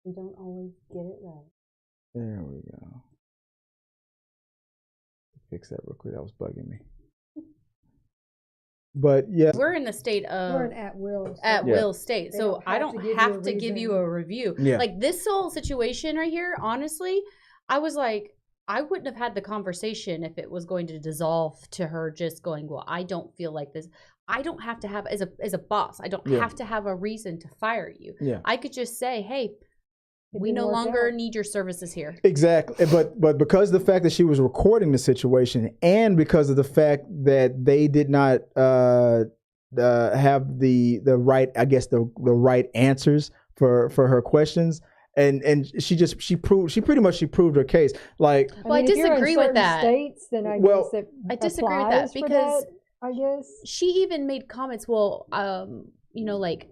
We don't always get it right. There we go. Fix that real quick. That was bugging me. But yeah, We're in the state of We're an at-will. at-will state, They so don't I have don't to give you have a to give you reason. a review. Yeah. Like this whole situation right here, honestly, I was like, I wouldn't have had the conversation if it was going to dissolve to her just going, well, I don't feel like this. I don't have to have as a boss. I don't Yeah. have to have a reason to fire you. yeah. I could just say, hey, It we didn't no work longer out. need your services here. Exactly, but because of the fact that she was recording the situation, and because of the fact that they did not have the right, I guess the right answers for her questions, and she proved her case. Like, Well, I if you're in disagree with certain that. States, then I Well, guess it I disagree with that applies for because that, I guess. she even made comments. Well, you know, like,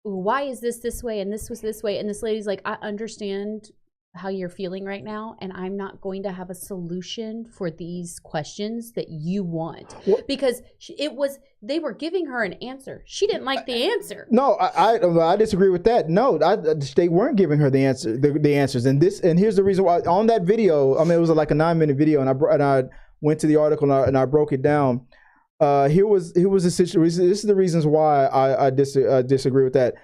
why is this way and this was this way, and this lady's like, I understand how you're feeling right now, and I'm not going to have a solution for these questions that you want. What? Because they were giving her an answer. She didn't like the answer. no, I disagree with that. No, they weren't giving her the answers, and here's the reason why. On that video, I mean, it was like a 9-minute video, and I went to the article and I broke it down. Here was a situation. This is the reasons why I disagree with that.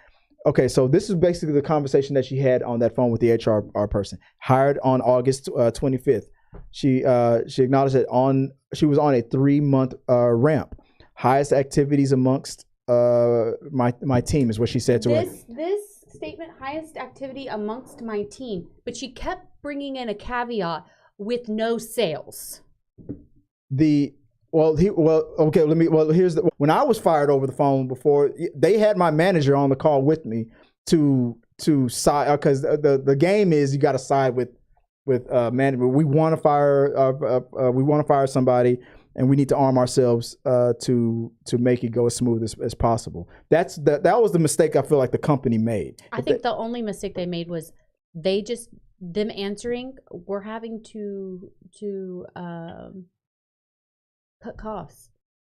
Okay, so this is basically the conversation that she had on that phone with the HR person. Hired on August 25th. She acknowledged that she was on a 3-month ramp. Highest activities amongst my team is what she said to her. This statement, highest activity amongst my team, but she kept bringing in a caveat with no sales. When I was fired over the phone before, they had my manager on the call with me to side, because the game is you got to side with management. We want to fire somebody, and we need to arm ourselves to make it go as smooth as possible. That was the mistake I feel like the company made. I think the only mistake they made was them answering. We're having to cut costs.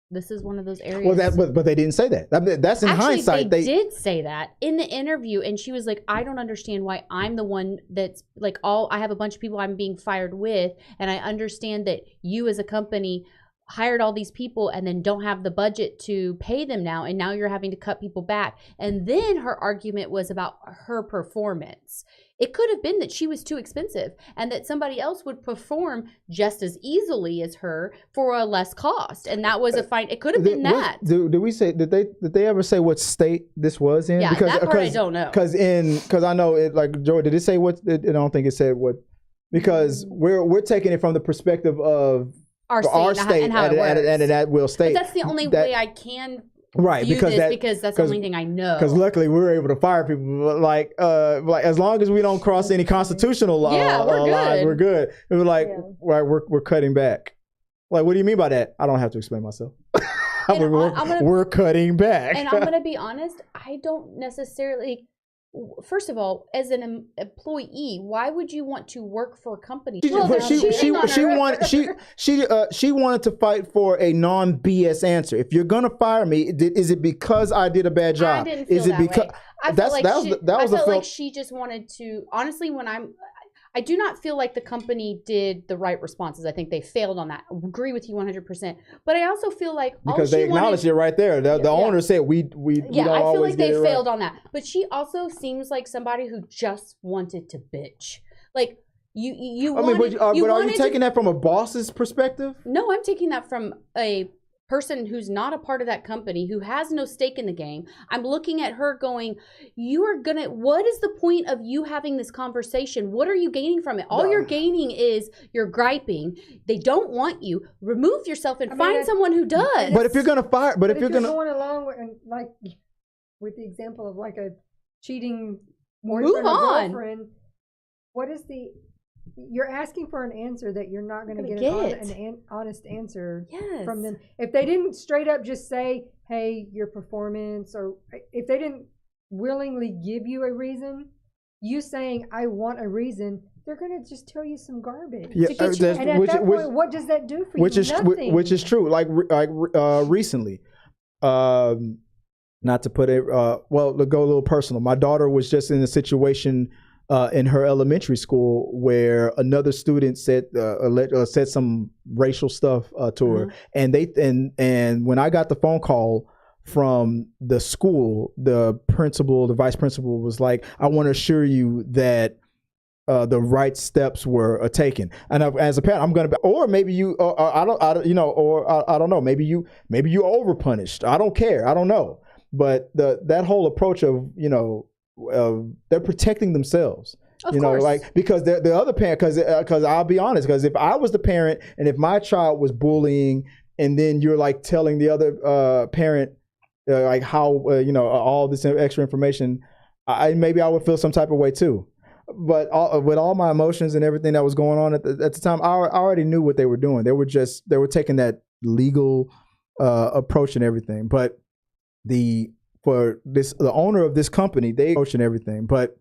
This is one of those areas. Well, but they didn't say that. That's in Actually, hindsight. They did say that in the interview, and she was like, "I don't understand why I'm the one that's like I have a bunch of people I'm being fired with, and I understand that you as a company hired all these people and then don't have the budget to pay them now, and now you're having to cut people back." And then her argument was about her performance. It could have been that she was too expensive and that somebody else would perform just as easily as her for a less cost. And that was a fine. It could have been that. Did they ever say what state this was in? Yeah, that part I don't know. Because I know it, like, Joy, did it say what? I don't think it said what, because we're taking it from the perspective of our state and how it works. And an at-will state. But that's the only way I can right, view because that's the only thing I know. Because luckily we were able to fire people. Like as long as we don't cross any constitutional lines, we're good. It was like, right, we're cutting back. Like, what do you mean by that? I don't have to explain myself. We're cutting back. And I'm gonna be honest. I don't necessarily. First of all, as an employee, why would you want to work for a company? She wanted to fight for a non-BS answer. If you're gonna fire me, is it because I did a bad job? I didn't feel that way. I felt like she just wanted to. Honestly, I do not feel like the company did the right responses. I think they failed on that. I agree with you 100%. But I also feel like because they acknowledged it right there. The owner said we don't I feel like they failed right. on that. But she also seems like somebody who just wanted to bitch. Like you. I mean, but are you taking that from a boss's perspective? No, I'm taking that from a person who's not a part of that company, who has no stake in the game. I'm looking at her going, what is the point of you having this conversation? What are you gaining from it? All you're gaining is you're griping. They don't want you. Remove yourself and find someone who does. But if you're going to fire, but if you're going to going along with the example of like a cheating boyfriend or girlfriend, what is you're asking for an answer that you're not going to get an honest answer from them. If they didn't straight up just say, hey, your performance, or if they didn't willingly give you a reason, you saying, I want a reason, they're going to just tell you some garbage. Yeah, and at that point, what does that do for you? Nothing. Which is true. Like recently, not to put it, well, to go a little personal. My daughter was just in a situation in her elementary school where another student said some racial stuff to her, and and when I got the phone call from the school, the vice principal was like, "I want to assure you that the right steps were taken." And as a parent, I'm gonna, or maybe you, I don't know, maybe you overpunished. I don't care. I don't know. But that whole approach of they're protecting themselves. Of course. Like, because the other parent, because I'll be honest, because if I was the parent and if my child was bullying, and then you're like telling the other parent like how all this extra information, maybe I would feel some type of way too. But with all my emotions and everything that was going on at the time, I already knew what they were doing. They were taking that legal approach and everything. But the owner of this company, they approach and everything. But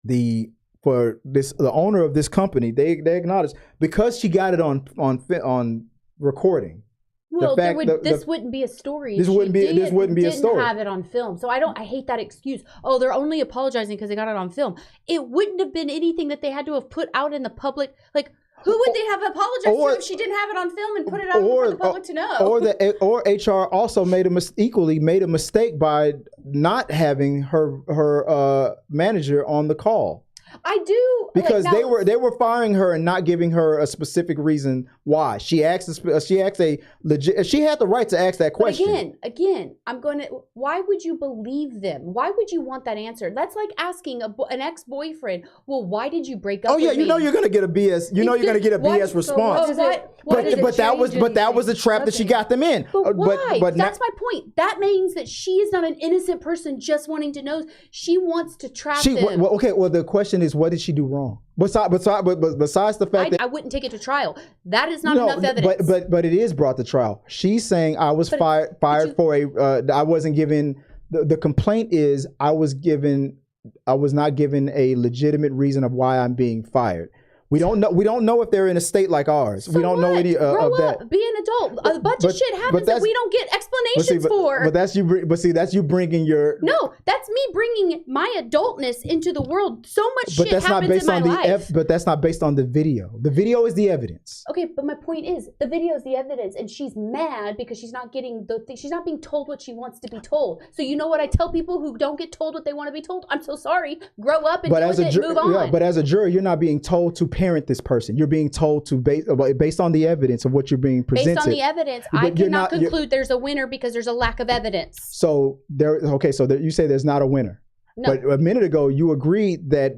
the owner of this company, they acknowledged, because she got it on recording. Well, this wouldn't be a story. This wouldn't be a story. Didn't have it on film, so I hate that excuse. Oh, they're only apologizing because they got it on film. It wouldn't have been anything that they had to have put out in the public. Like, who would they have apologized to if she didn't have it on film and put it out for the public to know? Or HR also made a mistake by not having her manager on the call. I do, because they were firing her and not giving her a specific reason why. She had the right to ask that question. But again, why would you believe them? Why would you want that answer? That's like asking an ex-boyfriend, well, why did you break up with me? You're going to get a BS. You're going to get a BS response. But that was the trap that she got them in. But why? That's my point. That means that she is not an innocent person just wanting to know. She wants to trap them. The question is, what did she do wrong? Besides the fact that I wouldn't take it to trial. That is not enough evidence. But it is brought to trial. She's saying I was fired for I wasn't given. The complaint is I was not given a legitimate reason of why I'm being fired. We don't know if they're in a state like ours. So we don't know any Grow of up, that. Be an adult. A bunch of shit happens that we don't get explanations for. But that's you. That's you bringing your. No, that's me bringing my adultness into the world. So much shit happens in my life. But that's not based on the video. The video is the evidence. Okay, but my point is, the video is the evidence, and she's mad because she's not getting she's not being told what she wants to be told. So you know what I tell people who don't get told what they want to be told? I'm so sorry. Grow up and move on. Yeah, but as a juror, you're not being told to parent this person. You're being told to based on the evidence of what you're being presented. Based on the evidence, I cannot conclude there's a winner because there's a lack of evidence. So you say there's not a winner. No. But a minute ago, you agreed that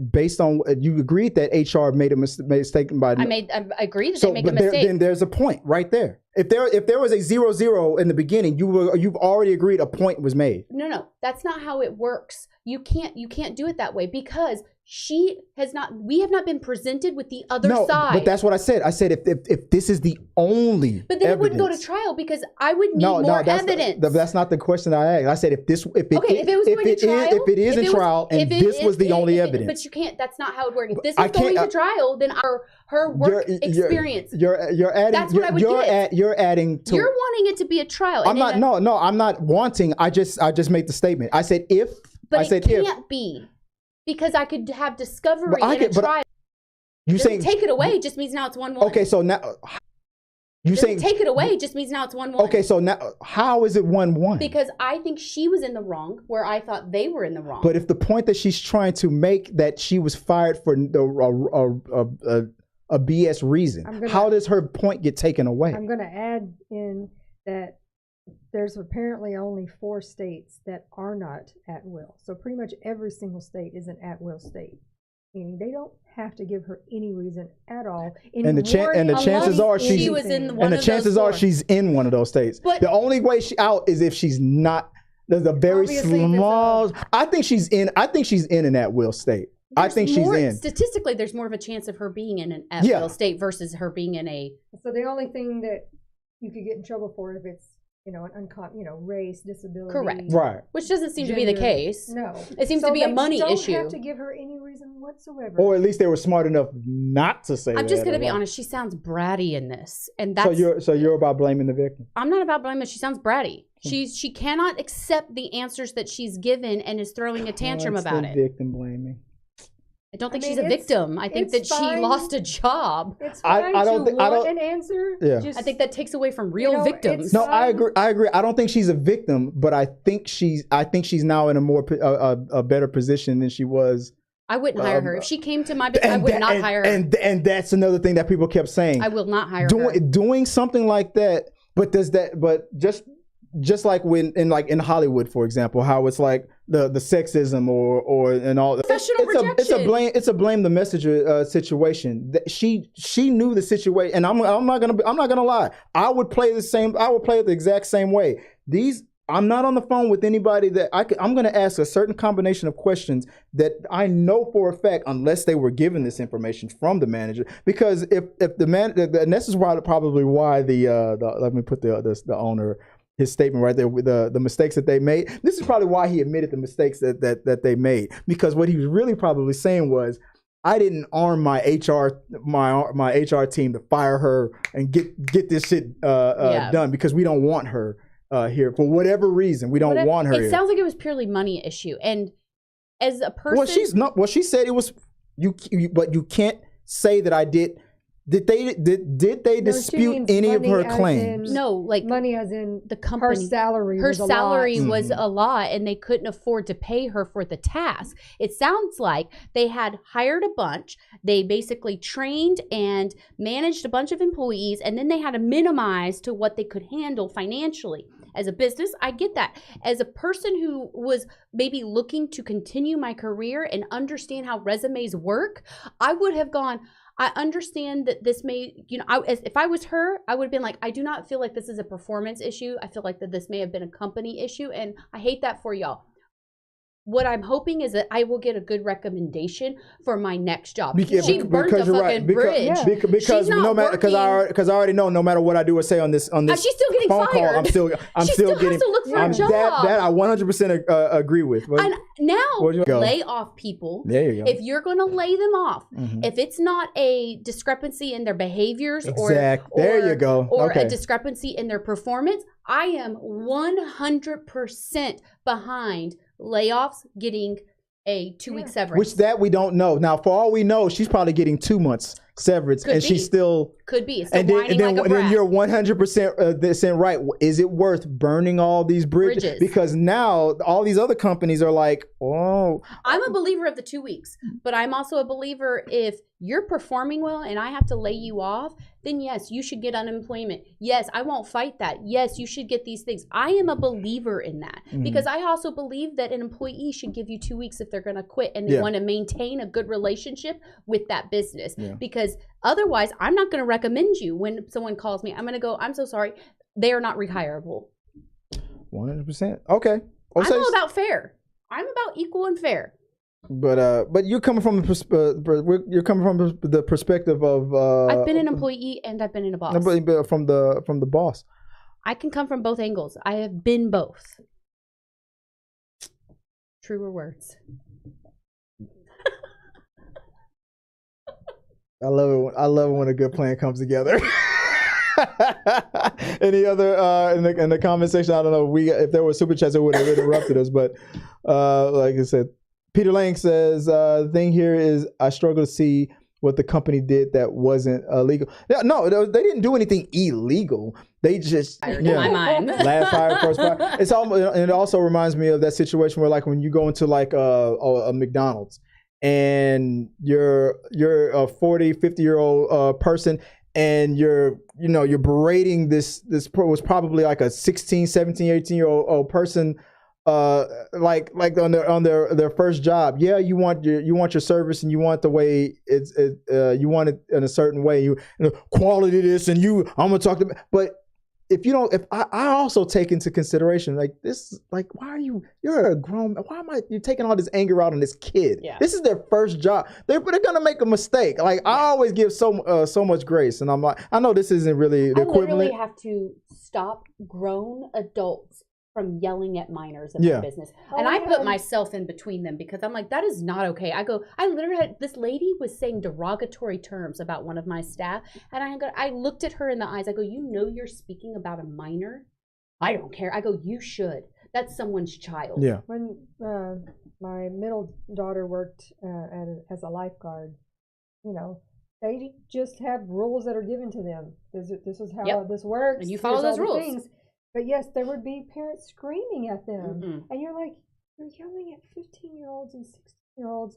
HR made a mistake by. I agreed that they make a mistake. Then there's a point right there. If there was a 0-0 in the beginning, you've already agreed a point was made. No, that's not how it works. You can't do it that way because we have not been presented with the other side. But that's what I said. I said if this is the only But then it wouldn't go to trial because I would need more evidence. That's not the question I asked. I said if this if it is in trial and this was the only evidence. But you can't, that's not how it works. If this is going to trial, then her work experience. You're adding that's what I would get. You're adding to. You're wanting it to be a trial. I'm not wanting. I just made the statement. I said if. But it can't be. Because I could have discovery in a trial. You saying take it away just means now it's 1-1. Okay, so now you saying take it away just means now it's 1-1. Okay, so now how is it 1-1? Because I think she was in the wrong where I thought they were in the wrong. But if the point that she's trying to make that she was fired for a BS reason, how does her point get taken away? I'm going to add in that there's apparently only 4 states that are not at will. So pretty much every single state is an at will state, meaning they don't have to give her any reason at all. And the chances are she's in one of those states. But the only way she's out is if she's not. There's a very small. I think she's in an at will state. I think she's in. Statistically, there's more of a chance of her being in an at will state versus her being in a. So the only thing that you could get in trouble for if it's race, disability. Correct. Right. Which doesn't seem to be the case. No. It seems to be a money issue. They don't have to give her any reason whatsoever. Or at least they were smart enough not to say that. I'm just going to be honest. She sounds bratty in this. And that's... So you're about blaming the victim? I'm not about blaming. She sounds bratty. She cannot accept the answers that she's given and is throwing a tantrum about it. Victim blaming. I don't think she's a victim. I think that she lost a job. It's fine I don't want an answer. Yeah. I think that takes away from real victims. No, I agree. I don't think she's a victim, but I think she's now in a more a better position than she was. I wouldn't hire her. If she came to my business, I would not hire her. And that's another thing that people kept saying. I will not hire her. Doing something like that, but just like when in Hollywood, for example, how it's like the sexism or and all. Professional rejection. It's a blame the messenger situation. She knew the situation, and I'm not gonna lie. I would play it the exact same way. I'm not on the phone with anybody that I'm going to ask a certain combination of questions that I know for a fact, unless they were given this information from the manager. Because if the man, and this is probably why the let me put the owner, his statement right there with the mistakes that they made. This is probably why he admitted the mistakes that they made, because what he was really probably saying was, I didn't arm my HR team to fire her and get this shit done, because we don't want her here for whatever reason. We don't want her. It sounds like it was purely money issue, and as a person, well, she said it was but you can't say that I did. Did they dispute any of her claims? No, like money as in the company. Her salary. Her salary was a lot, and they couldn't afford to pay her for the task. It sounds like they had hired a bunch. They basically trained and managed a bunch of employees, and then they had to minimize to what they could handle financially. As a business, I get that. As a person who was maybe looking to continue my career and understand how resumes work, I would have gone, I understand that this may, if I was her, I would have been like, I do not feel like this is a performance issue. I feel like that this may have been a company issue, and I hate that for y'all. What I'm hoping is that I will get a good recommendation for my next job. She burnt a fucking bridge. Because no matter, because I already know, no matter what I do or say on this she's still getting phone fired. Call, I'm still getting. Has to look for a job. That I 100% agree with. And now lay off people. There you go. If you're going to lay them off, if it's not a discrepancy in their behaviors or there you go, or a discrepancy in their performance, I am 100% behind layoffs getting a 2-week severance. Which that we don't know. Now, for all we know, she's probably getting 2 months severance, and she's still could be. And then you're 100% right. Is it worth burning all these bridges? Because now all these other companies are like, oh. I'm a believer of the 2 weeks, but I'm also a believer if you're performing well and I have to lay you off, then yes, you should get unemployment. Yes, I won't fight that. Yes, you should get these things. I am a believer in that because I also believe that an employee should give you 2 weeks if they're going to quit and they want to maintain a good relationship with that business. Because otherwise, I'm not going to recommend you when someone calls me. I'm going to go, I'm so sorry. They are not rehireable. 100%. Okay. I'm all about fair. I'm about equal and fair. But you're coming from the perspective of I've been an employee and I've been in a boss. From the boss. I can come from both angles. I have been both. Truer words. I love it when a good plan comes together. Any other in the comment section? I don't know. If there were super chats, it would have interrupted us. But like I said, Peter Lang says the thing here is I struggle to see what the company did that wasn't illegal. No, they didn't do anything illegal. They just in my mind. Last fire, first fire. It also reminds me of that situation where like when you go into like a McDonald's and you're a 40, 50-year-old person and you're berating this was probably like a 16, 17, 18-year-old person like on their first job. Yeah, you want your service and you want the way you want it in a certain way. You quality this and I'm gonna talk to. But if I also take into consideration like this, like you're a grown. Why am you taking all this anger out on this kid? Yeah. This is their first job. They're gonna make a mistake. Like I always give so much grace, and I'm like, I know this isn't really the equivalent. I literally have to stop grown adults from yelling at minors in my business. And I put myself in between them because I'm like, that is not okay. I literally had, this lady was saying derogatory terms about one of my staff. And I looked at her in the eyes. I go, you know, you're speaking about a minor? I don't care. I go, you should. That's someone's child. Yeah. When my middle daughter worked as a lifeguard, you know, they just have rules that are given to them. This is how this works. And you follow those rules. Things. But yes, there would be parents screaming at them. And you're like, you're yelling at 15-year-olds and 16-year-olds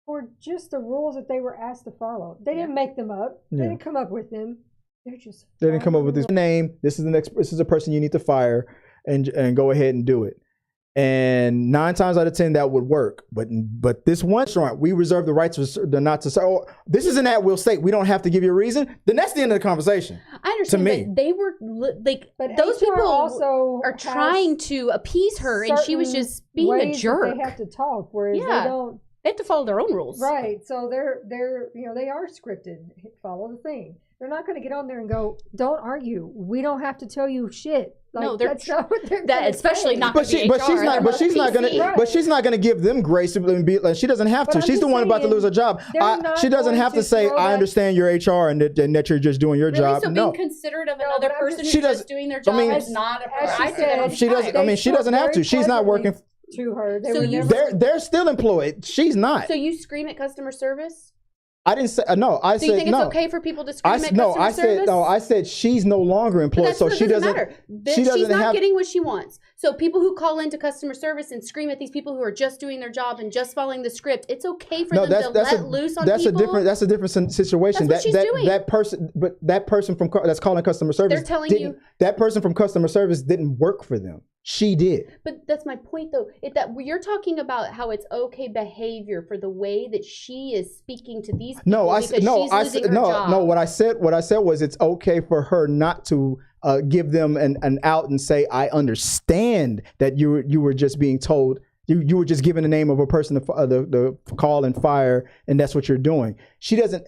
for just the rules that they were asked to follow. They didn't make them up. They didn't come up with them. They didn't come up with this name. This is a person you need to fire and go ahead and do it. And 9 times out of 10 that would work. But this one restaurant, we reserve the right to not to say, oh, this is an at-will state. We don't have to give you a reason. Then that's the end of the conversation. I understand. To me, but they were like, but those people also are trying to appease her, and she was just being a jerk. They have to talk, whereas they don't. They have to follow their own rules, right? So they're you know, they are scripted. Follow the thing. They're not going to get on there and go, don't argue. We don't have to tell you shit. Like, no, that's not what they're especially say. not. But she's not going to give them grace and be like, she doesn't have to. She's the one about to lose her job. She doesn't have to say, I understand your HR and that you're just doing your job. So being considerate of another person who's just doing their job is not a. She doesn't. I mean, she doesn't have to. She's not working to her. They're still employed. She's not. So you scream at customer service? I didn't say no. I said no. Do you think it's okay for people to scream at customer service? I said she's no longer employed, so she doesn't matter. She's not getting what she wants. So people who call into customer service and scream at these people who are just doing their job and just following the script, it's okay for them to let loose on people. That's a different situation. That's what she's doing. That person from that's calling customer service. They're telling you that person from customer service didn't work for them. She did. But that's my point, though. That you're talking about how it's okay behavior for the way that she is speaking to these people. No. What I said was it's okay for her not to give them an out and say, I understand that you were just being told. You were just given the name of a person to call and fire, and that's what you're doing. She doesn't.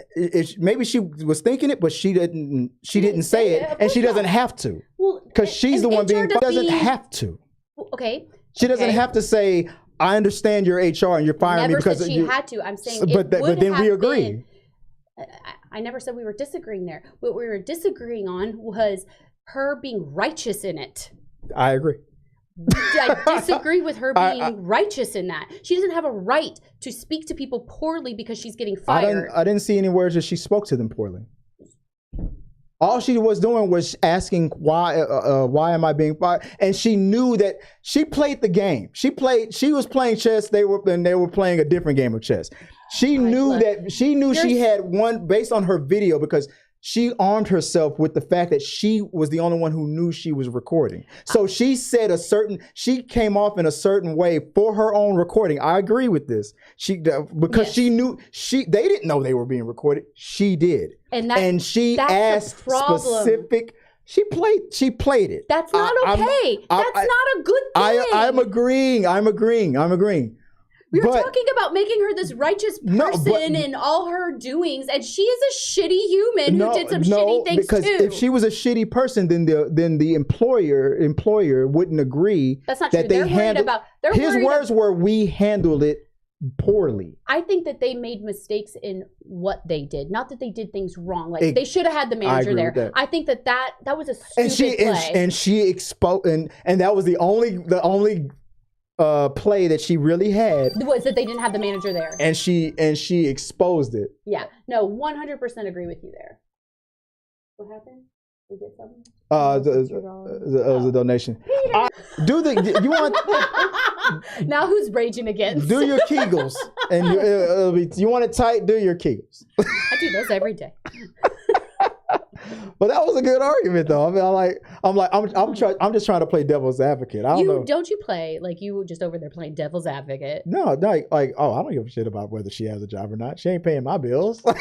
Maybe she was thinking it, but she didn't. She didn't say it, and she doesn't have to. Well, because she's the one being. Doesn't have to. Okay. She doesn't have to say, I understand your HR and you're firing me because she had to. I'm saying, but then we agree. I never said we were disagreeing there. What we were disagreeing on was her being righteous in it. I agree. I disagree with her being righteous in that. She doesn't have a right to speak to people poorly because she's getting fired. I didn't see any words that she spoke to them poorly. All she was doing was asking why am I being fired? And she knew that she played the game. She was playing chess. They were playing a different game of chess. She knew she had won based on her video because she armed herself with the fact that she was the only one who knew she was recording. So she said she came off in a certain way for her own recording. I agree with this. She knew they didn't know they were being recorded. She did. And she asked specific. She played it. That's not okay. That's not a good thing. I'm agreeing. We were talking about making her this righteous person in all her doings, and she is a shitty human who did some shitty things because too. If she was a shitty person, then the employer wouldn't agree. That's not true. His words were, "We handled it poorly." I think that they made mistakes in what they did, not that they did things wrong. Like they should have had the manager there. I think that was a stupid play. And she exposed, and that was the only. Play that she really had was that they didn't have the manager there, and she exposed it. Yeah, no, 100% agree with you there. What happened? We get something. The donation. You want? Now who's raging against? Do your Kegels, and you want it tight. Do your Kegels. I do those every day. But that was a good argument, though. I mean, I'm just trying to play devil's advocate. I don't know. Don't you play like you just over there playing devil's advocate? No, I don't give a shit about whether she has a job or not. She ain't paying my bills. For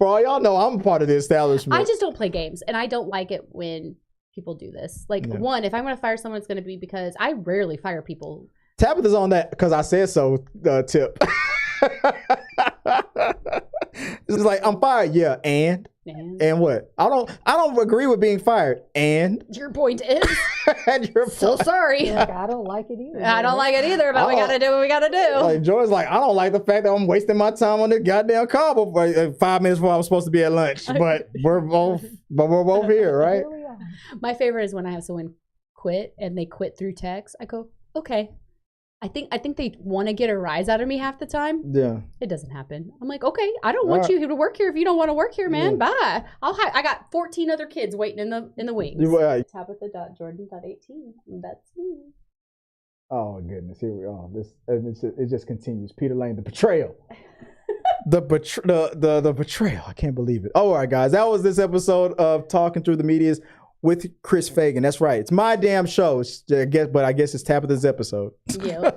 all y'all know, I'm a part of the establishment. I just don't play games, and I don't like it when people do this. Like, one, if I'm going to fire someone, it's going to be because I rarely fire people. Tabitha's on that because I said so. Tip. It's like, I'm fired. Yeah, and And what? I don't agree with being fired. And your point is, and your so sorry. Like, I don't like it either. I don't like it either, but we gotta do what we gotta do. Like Joy's like, I don't like the fact that I'm wasting my time on this goddamn call before 5 minutes before I was supposed to be at lunch. But we're both here, right? My favorite is when I have someone quit and they quit through text. I go, okay. I think they want to get a rise out of me half the time. Yeah. It doesn't happen. I'm like, okay, I don't want you to work here if you don't want to work here, man. Yeah. Bye. I got 14 other kids waiting in the wings. Tabitha.jordan.18. That's me. Oh goodness, here we are. It just continues. Peter Lane, the betrayal. The betrayal. I can't believe it. All right, guys, that was this episode of Talking Through the Medias with Chris Fagan. That's right. It's my damn show. I guess it's Tabitha's episode. Yeah.